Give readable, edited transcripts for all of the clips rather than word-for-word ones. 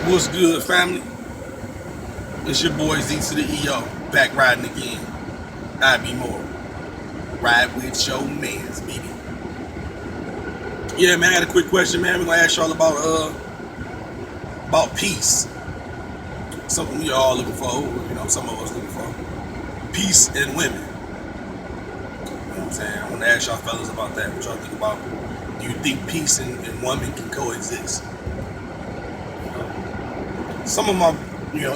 What's good, family? It's your boy Z to the EO, back riding again. I be more. Ride with your mans, baby. Yeah, man, I got a quick question, man. We're gonna ask y'all about peace. Something we all looking for, some of us looking for. Peace in women. You know what I'm saying? I wanna ask y'all fellas about that. What y'all think about? Do you think peace and women can coexist? Some of my,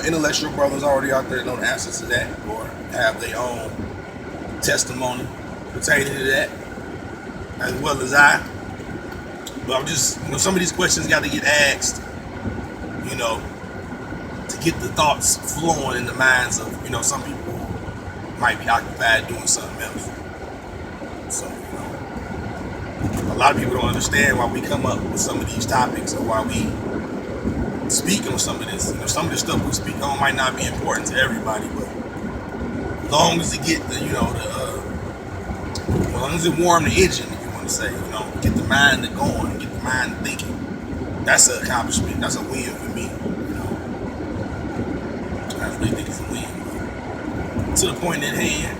intellectual brothers already out there know the answers to that, or have their own testimony pertaining to that, as well as I. But I'm just, some of these questions got to get asked, to get the thoughts flowing in the minds of, some people who might be occupied doing something else. So, a lot of people don't understand why we come up with some of these topics, or why we speak on some of this. Some of the stuff we speak on might not be important to everybody, but as long as it get as long as it warm the engine, if you want to say, get the mind going, get the mind thinking, that's an accomplishment. That's a win for me. I really think it's a win. But to the point at hand,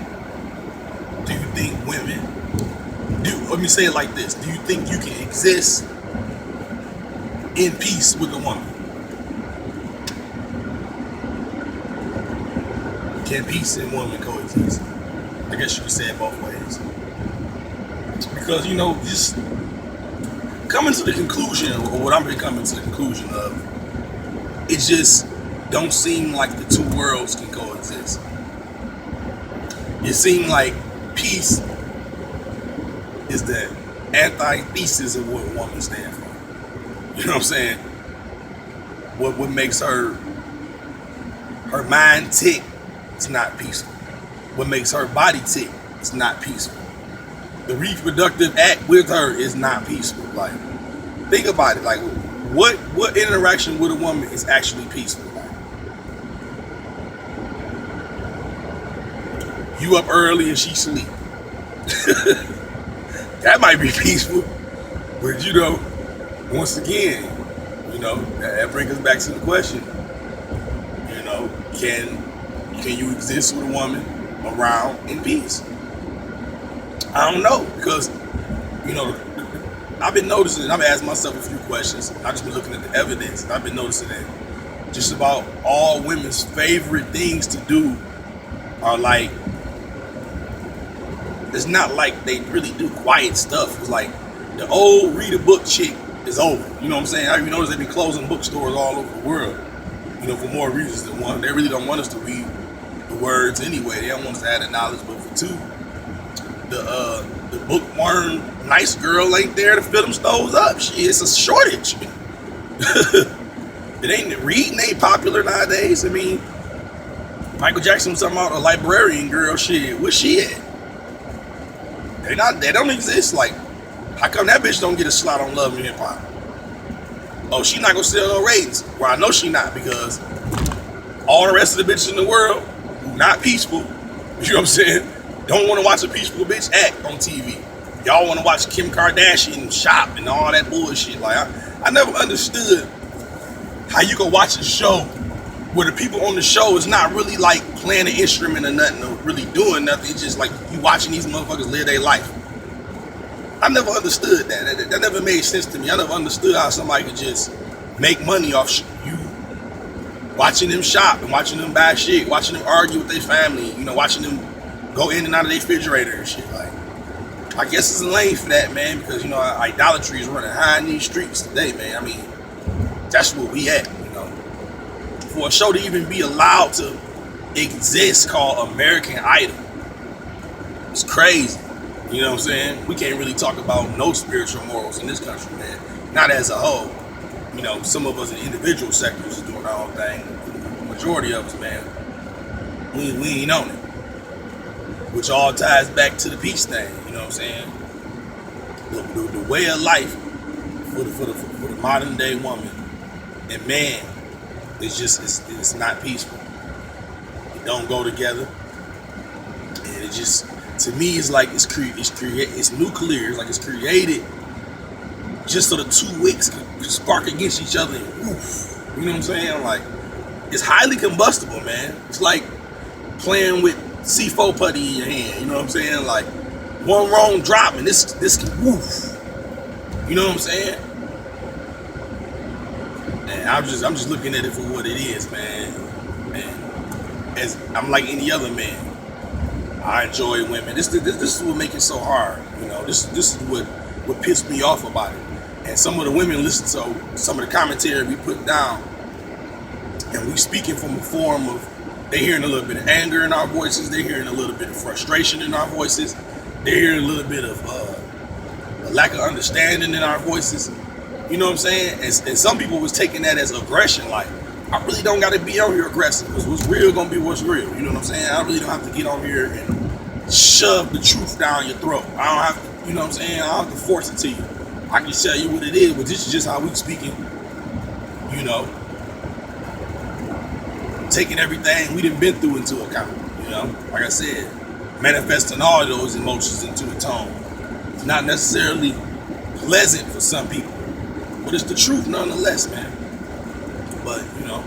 do you think women let me say it like this, do you think you can exist in peace with a woman? Can peace and woman coexist? I guess you could say it both ways. Because, just coming to the conclusion, or what I'm coming to the conclusion of, it just don't seem like the two worlds can coexist. It seems like peace is the antithesis of what a woman stands for. You know what I'm saying? What makes her mind tick, it's not peaceful. What makes her body tick, it's not peaceful. The reproductive act with her is not peaceful. Like, think about it. Like, what interaction with a woman is actually peaceful? Like, you up early and she sleep. That might be peaceful. But once again, that brings us back to the question. Can you exist with a woman around in peace? I don't know, because I've been noticing, I've asked myself a few questions. I've just been looking at the evidence, and I've been noticing that just about all women's favorite things to do are like, it's not like they really do quiet stuff. It's like the old read a book chick is over. You know what I'm saying? How you notice they've been closing bookstores all over the world, for more reasons than one. They really don't want us to read the words anyway. They don't want us to add the knowledge, but for two, the bookworm nice girl ain't there to fill them stores up. It's a shortage. Reading ain't popular nowadays. I mean, Michael Jackson was talking about a librarian girl. Where's she at? They don't exist. Like, how come that bitch don't get a slot on Love and Hip Hop? Oh, she not gonna sell no ratings. Well, I know she not, because all the rest of the bitches in the world who not peaceful, you know what I'm saying, don't want to watch a peaceful bitch act on TV. Y'all want to watch Kim Kardashian shop and all that bullshit. Like, I never understood how you can watch a show where the people on the show is not really like playing an instrument or nothing, or really doing nothing. It's just like you watching these motherfuckers live their life. I never understood that. That never made sense to me. I never understood how somebody could just make money off you watching them shop and watching them buy shit, watching them argue with their family, watching them go in and out of their refrigerator and shit. Like, I guess it's a lane for that, man, because, idolatry is running high in these streets today, man. I mean, that's where we at, For a show to even be allowed to exist called American Idol, it's crazy. You know what I'm saying? We can't really talk about no spiritual morals in this country, man. Not as a whole. Some of us in individual sectors are doing our own thing. The majority of us, man, we ain't on it. Which all ties back to the peace thing, you know what I'm saying? The way of life for the modern day woman and man is just, it's not peaceful. It don't go together. And it just, to me, it's like it's nuclear. It's like it's created just so the two wicks can spark against each other and woof. You know what I'm saying? Like, it's highly combustible, man. It's like playing with C4 putty in your hand. You know what I'm saying? Like, one wrong drop and this can woof. You know what I'm saying? And I'm just looking at it for what it is, man. And as I'm like any other man, I enjoy women. This is what makes it so hard. You know, this is what pissed me off about it. And some of the women listen to some of the commentary we put down, and we speaking from a form of, they hearing a little bit of anger in our voices, they're hearing a little bit of frustration in our voices, they're hearing a little bit of a lack of understanding in our voices. You know what I'm saying? And some people was taking that as aggression, like, I really don't got to be on here aggressive, because what's real gonna be what's real. You know what I'm saying? I really don't have to get on here and shove the truth down your throat. I don't have to, you know what I'm saying? I don't have to force it to you. I can tell you what it is, but this is just how we speaking, you know, taking everything we done been through into account, you know. Like I said, manifesting all those emotions into a tone. It's not necessarily pleasant for some people, but it's the truth nonetheless, man. But, you know,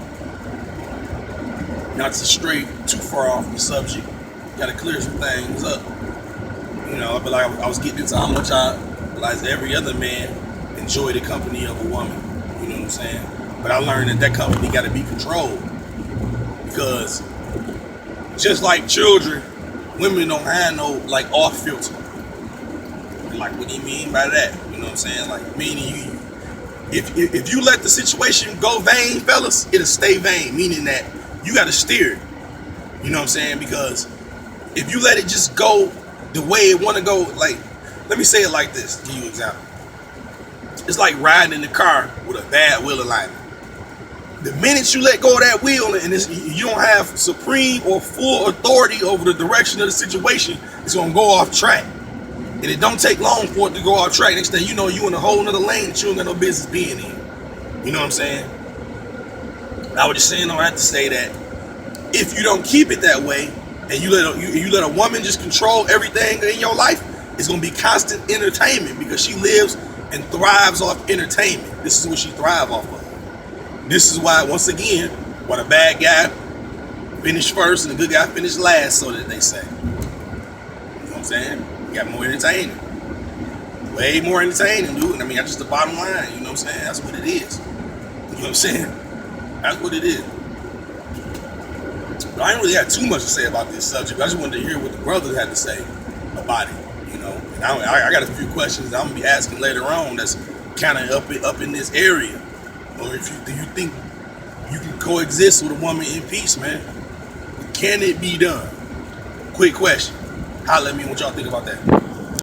not to stray too far off the subject, gotta clear some things up. You know, but like I was getting into how much I realize every other man enjoy the company of a woman. You know what I'm saying? But I learned that company got to be controlled, because just like children, women don't have no like off filter. Like, what do you mean by that? You know what I'm saying? Like, meaning if you let the situation go vain, fellas, it'll stay vain. Meaning that you got to steer it. You know what I'm saying? Because if you let it just go the way it want to go, like, let me say it like this, to give you an example. It's like riding in the car with a bad wheel alignment. The minute you let go of that wheel and you don't have supreme or full authority over the direction of the situation, it's going to go off track. And it don't take long for it to go off track. Next thing you know, you in a whole nother lane that you don't got no business being in. You know what I'm saying? I was just saying, I have to say that if you don't keep it that way, and you let a woman just control everything in your life, it's gonna be constant entertainment, because she lives and thrives off entertainment. This is what she thrives off of. This is why, once again, why the bad guy finished first and the good guy finished last, so that they say. You know what I'm saying? You got more entertaining. Way more entertaining, dude. I mean, that's just the bottom line. You know what I'm saying? That's what it is. You know what I'm saying? That's what it is. But I didn't really have too much to say about this subject. I just wanted to hear what the brothers had to say about it. You know, and I got a few questions that I'm gonna be asking later on. That's kind of up in this area. Or do you think you can coexist with a woman in peace, man? Can it be done? Quick question. Holla at me what y'all think about that.